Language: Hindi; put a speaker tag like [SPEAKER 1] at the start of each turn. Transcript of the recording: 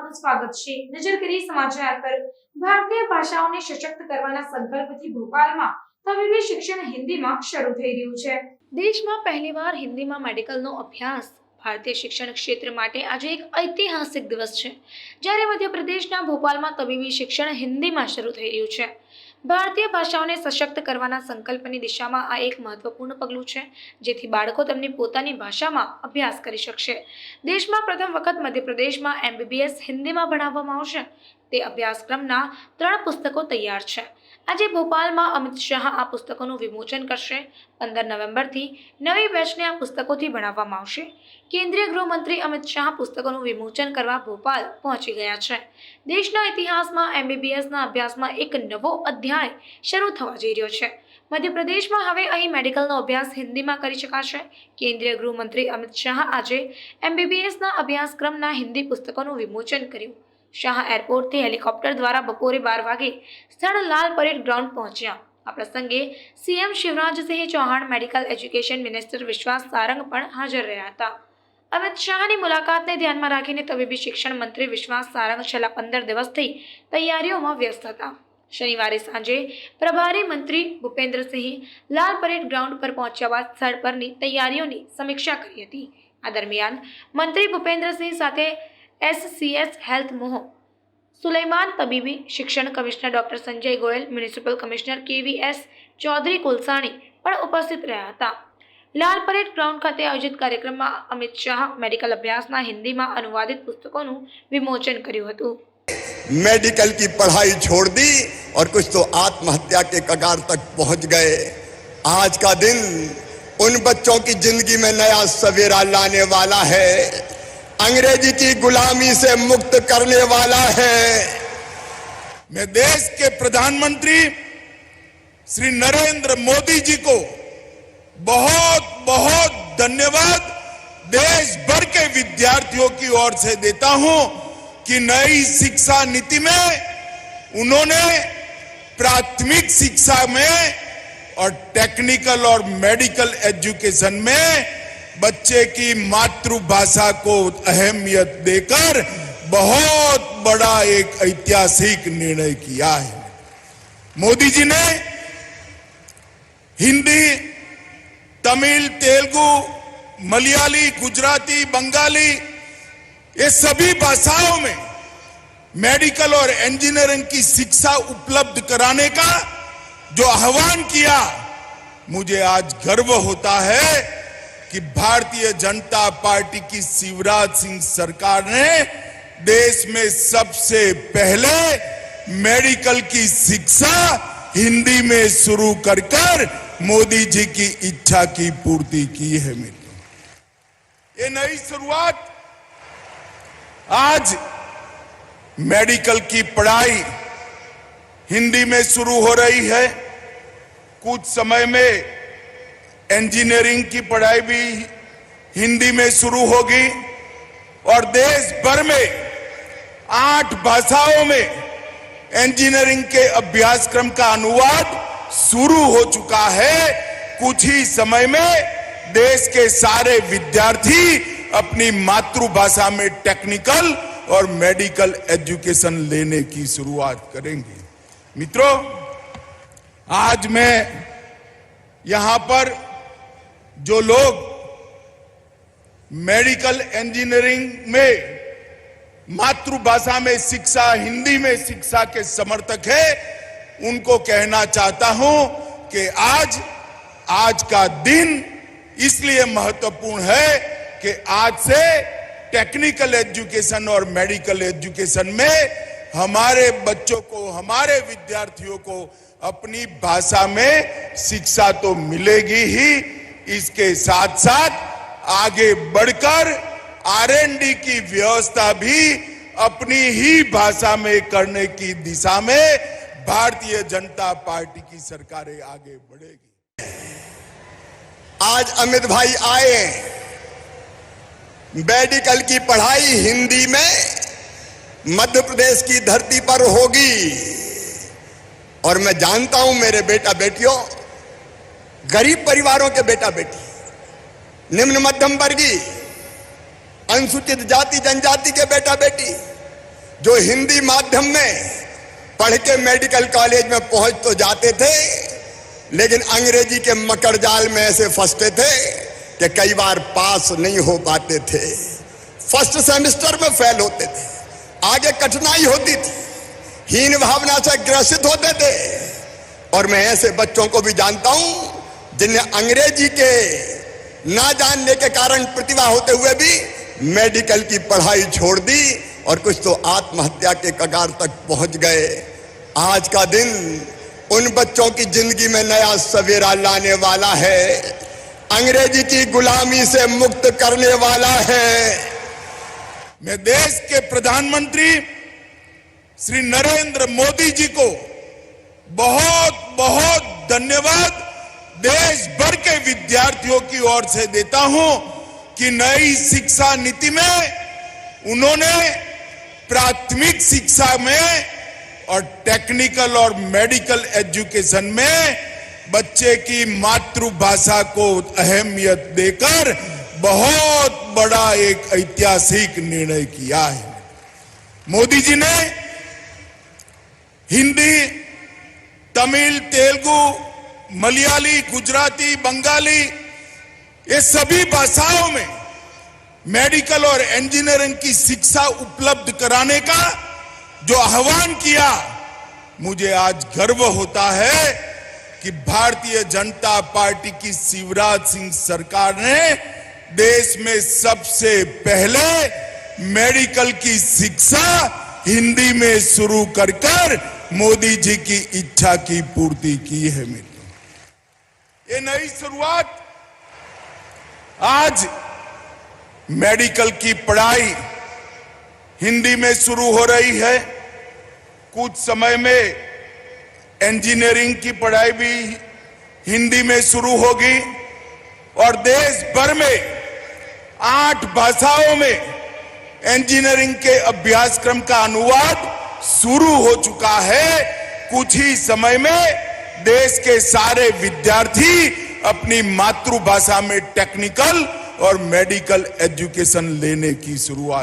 [SPEAKER 1] આપનું સ્વાગત છે। નજર કરીએ સમાચાર પર। ભારતીય ભાષાઓને સશક્ત કરવાના સંકલ્પથી ભોપાલમાં તબીબી શિક્ષણ हिंदीમાં શરૂ થઈ રહ્યું છે। દેશમાં પહેલીવાર હિન્દીમાં મેડિકલનો અભ્યાસ। ભારતીય શિક્ષણ ક્ષેત્ર માટે આજે એક ઐતિહાસિક દિવસ છે, જ્યારે મધ્યપ્રદેશના ભોપાલમાં તબીબી શિક્ષણ હિન્દીમાં શરૂ થઈ રહ્યું છે। ભારતીય ભાષાઓને સશક્ત કરવાના સંકલ્પની દિશામાં આ એક મહત્વપૂર્ણ પગલું છે, જેથી બાળકો તેમની પોતાની ભાષામાં અભ્યાસ કરી શકશે। દેશમાં પ્રથમ વખત મધ્યપ્રદેશમાં MBBS હિન્દીમાં ભણાવવામાં આવશે। તે અભ્યાસક્રમના 3 પુસ્તકો તૈયાર છે। આજે ભોપાલમાં અમિત શાહ આ પુસ્તકોનું વિમોચન કરશે। 15 નવેમ્બરથી નવી બેચને આ પુસ્તકોથી ભણાવવામાં આવશે। કેન્દ્રીય ગૃહમંત્રી અમિત શાહ પુસ્તકોનું વિમોચન કરવા ભોપાલ પહોંચી ગયા છે। દેશના ઇતિહાસમાં MBBSના અભ્યાસમાં એક નવો અધ્યાય શરૂ થવા જઈ રહ્યો છે। મધ્યપ્રદેશમાં હવે અહીં મેડિકલનો અભ્યાસ હિન્દીમાં કરી શકાશે। કેન્દ્રીય ગૃહમંત્રી અમિત શાહ આજે MBBSના અભ્યાસક્રમના હિન્દી પુસ્તકોનું વિમોચન કર્યું। શાહ એરપોર્ટથી હેલિકોપ્ટર દ્વારા બપોરે 12 વાગે સ્થળ લાલ પરેડ ગ્રાઉન્ડ પહોંચ્યા। આ પ્રસંગે CM Shivraj Singh Chouhan, medical education minister Vishwas Sarang पण हाजर રહ્યા હતા। અમિત શાહની મુલાકાતને ધ્યાનમાં રાખીને તબીબી શિક્ષણ મંત્રી વિશ્વાસ સારંગ છેલ્લા 15 દિવસથી તૈયારીઓમાં વ્યસ્ત હતા। શનિવારે સાંજે પ્રભારી મંત્રી ભૂપેન્દ્ર સિંહ લાલ પરેડ ગ્રાઉન્ડ પર પહોંચ્યા બાદ સ્થળ પરની તૈયારીઓની સમીક્ષા કરી હતી। આ દરમિયાન મંત્રી ભૂપેન્દ્ર સિંહ સાથે SCS हेल्थ मोह सुलेमान, तबीबी शिक्षण commissioner doctor Sanjay Goyal, municipal commissioner KVS Chaudhary कुलसाणी पण उपस्थित રહ્યા હતા। लाल परेड ग्राउंड खाते आयोजित कार्यक्रमમાં અમિત શાહ मेडिकल अभ्यासના हिंदीમાં अनुवादित पुस्तकोનું विमोचन કર્યું હતું।
[SPEAKER 2] मेडिकल की पढ़ाई छोड़ दी और कुछ तो आत्महत्या के कगार तक पहुंच गए। आज का दिन उन बच्चों की जिंदगी में नया सवेरा लाने वाला है, अंग्रेजी की गुलामी से मुक्त करने वाला है।
[SPEAKER 3] मैं देश के प्रधानमंत्री श्री नरेंद्र मोदी जी को बहुत बहुत धन्यवाद देश भर के विद्यार्थियों की ओर से देता हूं कि नई शिक्षा नीति में उन्होंने प्राथमिक शिक्षा में और टेक्निकल और मेडिकल एजुकेशन में बच्चे की मातृभाषा को अहमियत देकर बहुत बड़ा एक ऐतिहासिक निर्णय किया है। मोदी जी ने हिंदी, तमिल, तेलुगु, मलयाली, गुजराती, बंगाली ये सभी भाषाओं में मेडिकल और इंजीनियरिंग की शिक्षा उपलब्ध कराने का जो आह्वान किया, मुझे आज गर्व होता है कि भारतीय जनता पार्टी की शिवराज सिंह सरकार ने देश में सबसे पहले मेडिकल की शिक्षा हिंदी में शुरू कर मोदी जी की इच्छा की पूर्ति की है। मित्रों, ये नई शुरुआत आज मेडिकल की पढ़ाई हिंदी में शुरू हो रही है। कुछ समय में इंजीनियरिंग की पढ़ाई भी हिंदी में शुरू होगी और देश भर में 8 भाषाओं में इंजीनियरिंग के अभ्यासक्रम का अनुवाद शुरू हो चुका है। कुछ ही समय में देश के सारे विद्यार्थी अपनी मातृभाषा में टेक्निकल और मेडिकल एजुकेशन लेने की शुरुआत करेंगे। मित्रों, आज मैं यहां पर जो लोग मेडिकल इंजीनियरिंग में मातृभाषा में शिक्षा, हिंदी में शिक्षा के समर्थक है, उनको कहना चाहता हूं कि आज का दिन इसलिए महत्वपूर्ण है कि आज से टेक्निकल एजुकेशन और मेडिकल एजुकेशन में हमारे बच्चों को, हमारे विद्यार्थियों को अपनी भाषा में शिक्षा तो मिलेगी ही, इसके साथ साथ आगे बढ़कर R&D की व्यवस्था भी अपनी ही भाषा में करने की दिशा में भारतीय जनता पार्टी की सरकारें आगे बढ़ेगी।
[SPEAKER 2] आज अमित भाई आए, मेडिकल की पढ़ाई हिंदी में मध्य प्रदेश की धरती पर होगी और मैं जानता हूं मेरे बेटा बेटियों, गरीब परिवारों के बेटा बेटी, निम्न मध्यम वर्गीय, अनुसूचित जाति जनजाति के बेटा बेटी, जो हिंदी माध्यम में पढ़ के मेडिकल कॉलेज में पहुंच तो जाते थे, लेकिन अंग्रेजी के मकर जाल में ऐसे फंसते थे कि कई बार पास नहीं हो पाते थे। फर्स्ट सेमेस्टर में फेल होते थे, आगे कठिनाई होती थी, हीन भावना से ग्रसित होते थे। और मैं ऐसे बच्चों को भी जानता हूं जिन्हें अंग्रेजी के ना जानने के कारण प्रतिभा होते हुए भी मेडिकल की पढ़ाई छोड़ दी और कुछ तो आत्महत्या के कगार तक पहुंच गए। आज का दिन उन बच्चों की जिंदगी में नया सवेरा लाने वाला है, अंग्रेजी की गुलामी से मुक्त करने वाला है।
[SPEAKER 3] मैं देश के प्रधानमंत्री श्री नरेंद्र मोदी जी को बहुत बहुत धन्यवाद देश भर के विद्यार्थियों की ओर से देता हूं कि नई शिक्षा नीति में उन्होंने प्राथमिक शिक्षा में और टेक्निकल और मेडिकल एजुकेशन में बच्चे की मातृभाषा को अहमियत देकर बहुत बड़ा एक ऐतिहासिक निर्णय किया है। मोदी जी ने हिंदी, तमिल, तेलुगु, मलयाली, गुजराती, बंगाली ये सभी भाषाओं में मेडिकल और इंजीनियरिंग की शिक्षा उपलब्ध कराने का जो आह्वान किया, मुझे आज गर्व होता है कि भारतीय जनता पार्टी की शिवराज सिंह सरकार ने देश में सबसे पहले मेडिकल की शिक्षा हिंदी में शुरू कर मोदी जी की इच्छा की पूर्ति की है। ये नई शुरुआत आज मेडिकल की पढ़ाई हिंदी में शुरू हो रही है। कुछ समय में इंजीनियरिंग की पढ़ाई भी हिंदी में शुरू होगी और देश भर में 8 भाषाओं में इंजीनियरिंग के अभ्यासक्रम का अनुवाद शुरू हो चुका है। कुछ ही समय में देश के सारे विद्यार्थी अपनी मातृभाषा में टेक्निकल और मेडिकल एजुकेशन लेने की शुरुआत